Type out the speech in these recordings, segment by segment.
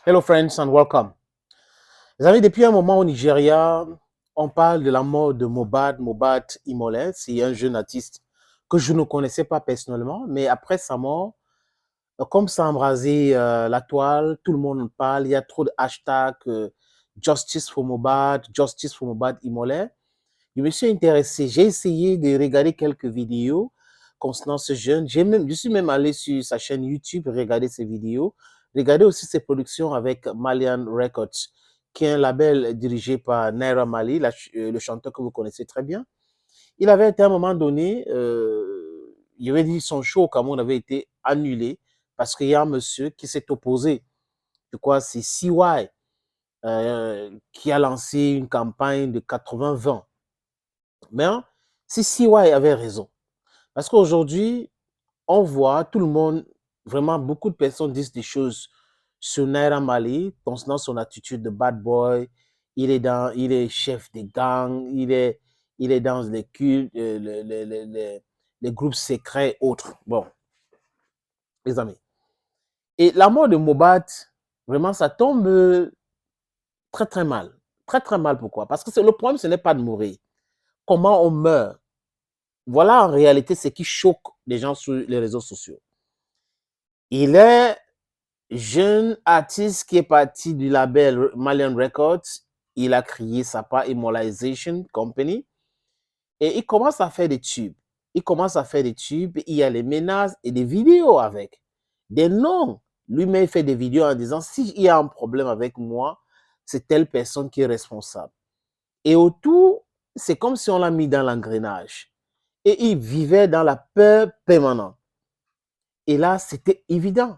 Hello friends and welcome. Les amis, depuis un moment au Nigeria, on parle de la mort de Mohbad Imole. C'est un jeune artiste que je ne connaissais pas personnellement, mais après sa mort, comme ça a embrasé la toile, tout le monde en parle, il y a trop de hashtags Justice for Mohbad Imole. Je me suis intéressé, j'ai essayé de regarder quelques vidéos concernant ce jeune. Je suis même allé sur sa chaîne YouTube regarder ses vidéos, regarder aussi ses productions avec Malian Records, qui est un label dirigé par Naira Marley, le chanteur que vous connaissez très bien. Il avait été à un moment donné, il avait dit son show au Cameroun avait été annulé parce qu'il y a un monsieur qui s'est opposé. Je crois c'est CY qui a lancé une campagne de 80-20. Mais si CY avait raison, parce qu'aujourd'hui, on voit tout le monde, vraiment beaucoup de personnes disent des choses sur Naira Marley, concernant son attitude de bad boy. Il est chef des gangs, il est dans les cultes, les groupes secrets et autres. Bon, les amis. Et la mort de Mohbad, vraiment, ça tombe très, très mal. Très, très mal. Pourquoi? Parce que le problème, ce n'est pas de mourir. Comment on meurt? Voilà en réalité ce qui choque les gens sur les réseaux sociaux. Il est jeune artiste qui est parti du label Malian Records. Il a créé Sapa Immortalization Company et il commence à faire des tubes. Il commence à faire des tubes. Il y a les menaces et des vidéos avec. Des noms. Lui-même fait des vidéos en disant s'il y a un problème avec moi, c'est telle personne qui est responsable. Et autour, c'est comme si on l'a mis dans l'engrenage. Et il vivait dans la peur permanente. Et là, c'était évident.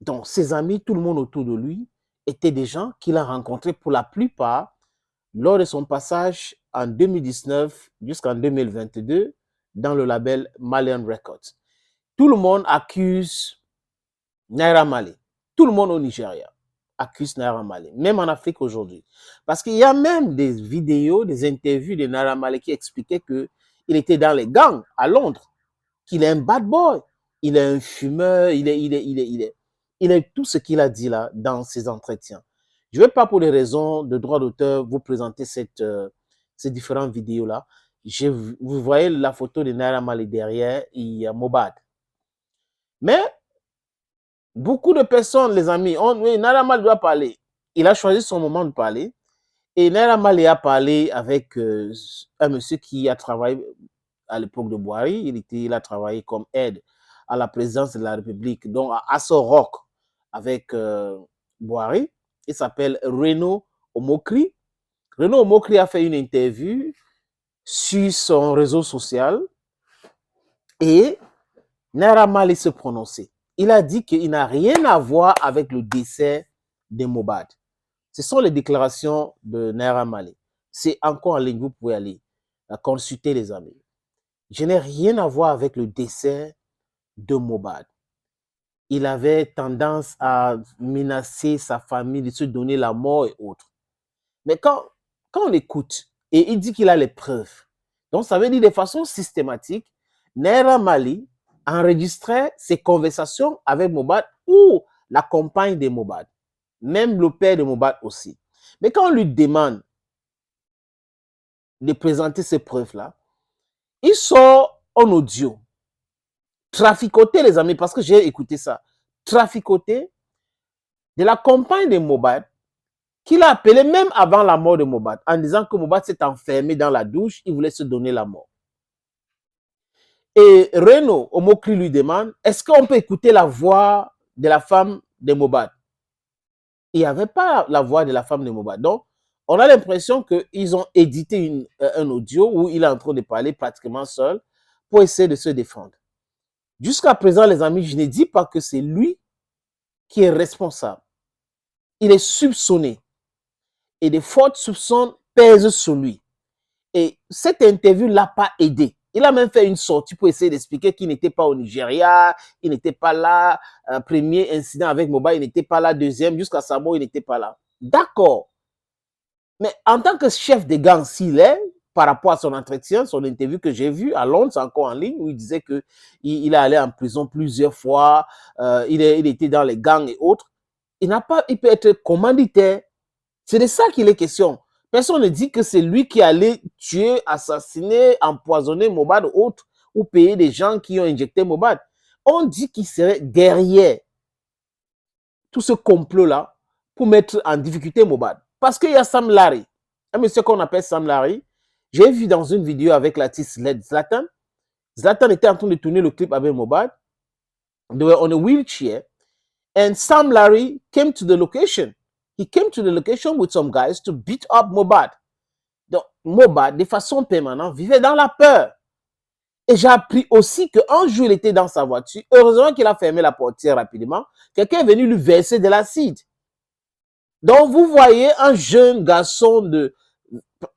Donc, ses amis, tout le monde autour de lui, étaient des gens qu'il a rencontrés pour la plupart lors de son passage en 2019 jusqu'en 2022 dans le label Malian Records. Tout le monde accuse Naira Marley. Tout le monde au Nigeria accuse Naira Marley, même en Afrique aujourd'hui. Parce qu'il y a même des vidéos, des interviews de Naira Marley qui expliquaient qu'il était dans les gangs à Londres, qu'il est un bad boy, il est un fumeur, il est tout ce qu'il a dit là dans ses entretiens. Je ne vais pas pour des raisons de droit d'auteur vous présenter ces différentes vidéos là. Vous voyez la photo de Naira Marley derrière, il y a Mohbad. Mais beaucoup de personnes, les amis, oui, Naira Marley doit parler. Il a choisi son moment de parler. Et Naira Marley a parlé avec un monsieur qui a travaillé à l'époque de Boari. Il a travaillé comme aide à la présidence de la République, donc à Aso Rock avec Boari. Il s'appelle Reno Omokri. Reno Omokri a fait une interview sur son réseau social et Naira Marley se prononçait. Il a dit qu'il n'a rien à voir avec le décès de Mohbad. Ce sont les déclarations de Naira Marley. C'est encore en ligne, vous pouvez aller consulter les amis. Je n'ai rien à voir avec le décès de Mohbad. Il avait tendance à menacer sa famille, de se donner la mort et autres. Mais quand on écoute, et il dit qu'il a les preuves, donc ça veut dire de façon systématique, Naira Marley enregistrait ses conversations avec Mohbad ou la compagne de Mohbad, même le père de Mohbad aussi. Mais quand on lui demande de présenter ces preuves-là, il sort en audio, traficoté les amis, parce que j'ai écouté ça, traficoté de la compagne de Mohbad, qu'il a appelé même avant la mort de Mohbad, en disant que Mohbad s'est enfermé dans la douche, il voulait se donner la mort. Et Reno Omokri lui demande, est-ce qu'on peut écouter la voix de la femme de Mohbad? Il n'y avait pas la voix de la femme de Mohbad. Donc, on a l'impression qu'ils ont édité un audio où il est en train de parler pratiquement seul pour essayer de se défendre. Jusqu'à présent, les amis, je ne dis pas que c'est lui qui est responsable. Il est soupçonné. Et des fortes soupçons pèsent sur lui. Et cette interview ne l'a pas aidé. Il a même fait une sortie pour essayer d'expliquer qu'il n'était pas au Nigeria, il n'était pas là. Premier incident avec Mohbad, il n'était pas là. Deuxième, jusqu'à sa mort, il n'était pas là. D'accord. Mais en tant que chef de gang, s'il est, par rapport à son entretien, son interview que j'ai vu à Londres, c'est encore en ligne, où il disait qu'il est allé en prison plusieurs fois, il était dans les gangs et autres. il peut être commanditaire. C'est de ça qu'il est question. Personne ne dit que c'est lui qui allait tuer, assassiner, empoisonner Mohbad ou autre, ou payer des gens qui ont injecté Mohbad. On dit qu'il serait derrière tout ce complot-là pour mettre en difficulté Mohbad. Parce qu'il y a Sam Larry, un monsieur qu'on appelle Sam Larry. J'ai vu dans une vidéo avec l'artiste Zlatan. Zlatan était en train de tourner le clip avec Mohbad. They were on a wheelchair. And Sam Larry came to the location. He came to the location with some guys to beat up Mohbad. Donc, Mohbad, de façon permanente, vivait dans la peur. Et j'ai appris aussi qu'un jour, il était dans sa voiture. Heureusement qu'il a fermé la portière rapidement. Quelqu'un est venu lui verser de l'acide. Donc, vous voyez un jeune garçon de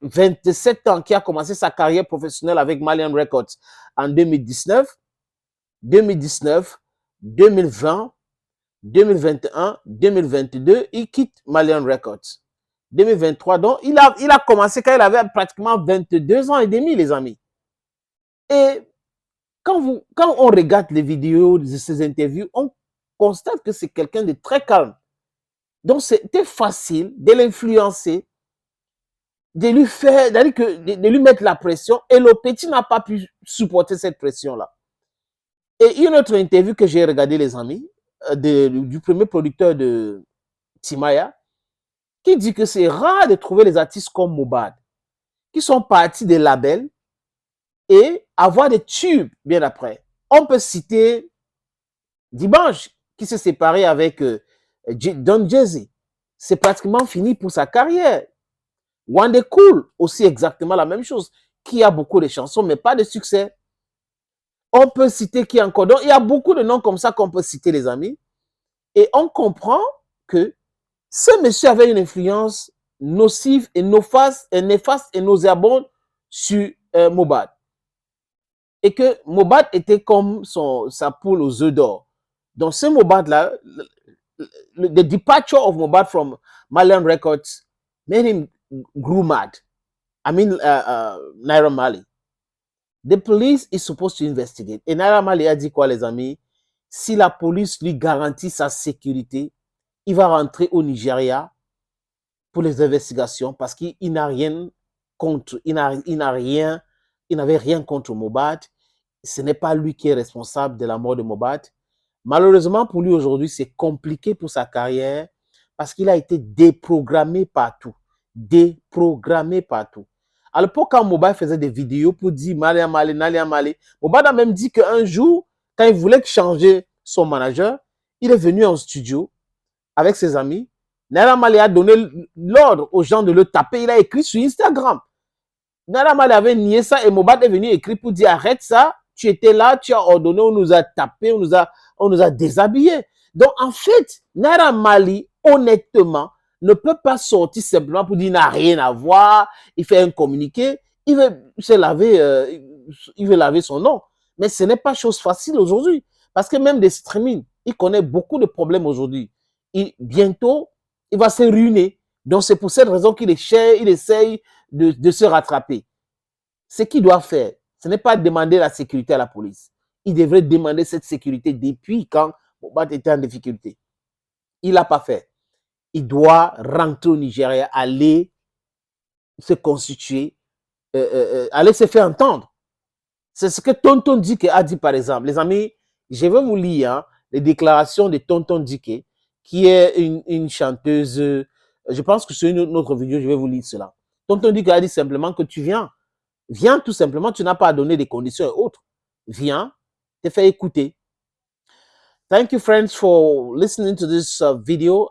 27 ans qui a commencé sa carrière professionnelle avec Malian Records en 2019, 2020, 2021, 2022, il quitte Malian Records. 2023, donc il a commencé quand il avait pratiquement 22 ans et demi, les amis. Et quand on regarde les vidéos de ces interviews, on constate que c'est quelqu'un de très calme. Donc c'était facile de l'influencer, de lui faire, de lui mettre la pression, et le petit n'a pas pu supporter cette pression-là. Et une autre interview que j'ai regardée, les amis, du premier producteur de Timaya, qui dit que c'est rare de trouver les artistes comme Mohbad, qui sont partis des labels et avoir des tubes bien après. On peut citer Dimanche, qui s'est séparé avec Don Jazzy. C'est pratiquement fini pour sa carrière. Wande Cool, aussi exactement la même chose, qui a beaucoup de chansons, mais pas de succès. On peut citer qui encore. Donc, il y a beaucoup de noms comme ça qu'on peut citer, les amis. Et on comprend que ce monsieur avait une influence nocive et néfaste et nauséabonde sur Mohbad. Et que Mohbad était comme sa poule aux œufs d'or. Donc, ce Mohbad-là, the departure of Mohbad from Malian Records made him grew mad. I mean, Naira Marley. The police is supposed to investigate. Et Naira Marley a dit quoi, les amis? Si la police lui garantit sa sécurité, il va rentrer au Nigeria pour les investigations parce qu'il n'a rien contre, il n'avait rien contre Mohbad. Ce n'est pas lui qui est responsable de la mort de Mohbad. Malheureusement pour lui aujourd'hui, c'est compliqué pour sa carrière parce qu'il a été déprogrammé partout. Déprogrammé partout. À l'époque, quand Mohbad faisait des vidéos pour dire Nalia Marley, Mohbad a même dit qu'un jour, quand il voulait changer son manager, il est venu en studio avec ses amis. Nalia Marley a donné l'ordre aux gens de le taper. Il a écrit sur Instagram. Nalia Marley avait nié ça et Mohbad est venu écrire pour dire arrête ça. Tu étais là, tu as ordonné, on nous a tapé, on nous a déshabillés. Donc, en fait, Naira Marley, honnêtement, ne peut pas sortir simplement pour dire qu'il n'a rien à voir, il fait un communiqué, il veut se laver, il veut laver son nom. Mais ce n'est pas chose facile aujourd'hui. Parce que même des streaming, il connaît beaucoup de problèmes aujourd'hui. Bientôt, il va se ruiner. Donc, c'est pour cette raison qu'il essaye de se rattraper. Ce qu'il doit faire, ce n'est pas demander la sécurité à la police. Il devrait demander cette sécurité depuis quand Mohbad était en difficulté. Il l'a pas fait. Il doit rentrer au Nigeria, aller se constituer, aller se faire entendre. C'est ce que Tonton Dike a dit, par exemple. Les amis, je vais vous lire les déclarations de Tonton Dike, qui est une chanteuse. Je pense que sur une autre vidéo, je vais vous lire cela. Tonton Dike a dit simplement que tu viens. Viens tout simplement, tu n'as pas à donner des conditions et autres. Viens, te fais écouter. Thank you, friends, for listening to this video.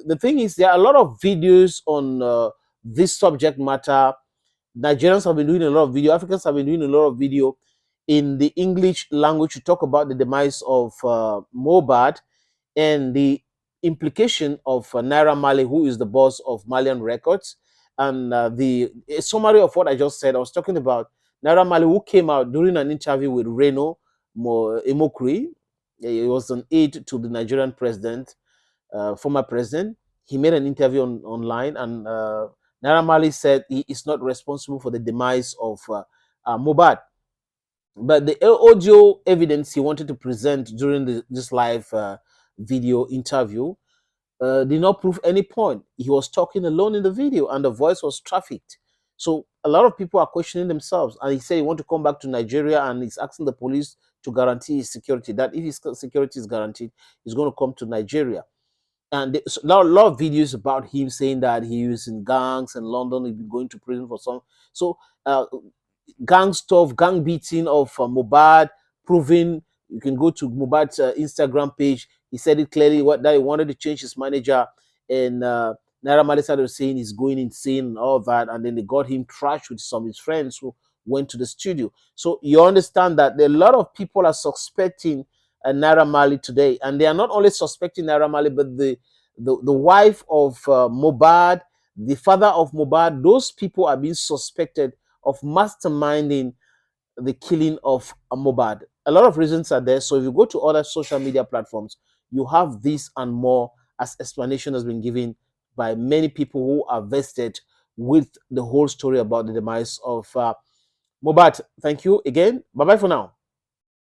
The thing is, there are a lot of videos on this subject matter. Nigerians have been doing a lot of video. Africans have been doing a lot of video in the English language to talk about the demise of Mohbad and the implication of Naira Marley, who is the boss of Malian Records. And the summary of what I just said, I was talking about Naira Marley, who came out during an interview with Reno Imokri. He was an aide to the Nigerian president, former president. He made an interview online, and Naira Marley said he is not responsible for the demise of Mohbad. But the audio evidence he wanted to present during this live video interview did not prove any point. He was talking alone in the video and the voice was trafficked. So a lot of people are questioning themselves. And he said he want to come back to Nigeria and he's asking the police to guarantee his security, that if his security is guaranteed, he's going to come to Nigeria. And there's a lot of videos about him saying that he was in gangs in London, he'd been going to prison for some. So gang stuff, gang beating of Mohbad, proving. You can go to Mohbad's Instagram page. He said it clearly that he wanted to change his manager, and Naira Marley started saying he's going insane and all that, and then they got him trashed with some of his friends who went to the studio. So you understand that a lot of people are suspecting Naira Marley today, and they are not only suspecting Naira Marley, but the wife of Mohbad, the father of Mohbad. Those people are being suspected of masterminding the killing of Mohbad. A lot of reasons are there. So if you go to other social media platforms, you have this and more, as explanation has been given by many people who are vested with the whole story about the demise of Mohbad. Thank you again. Bye bye for now.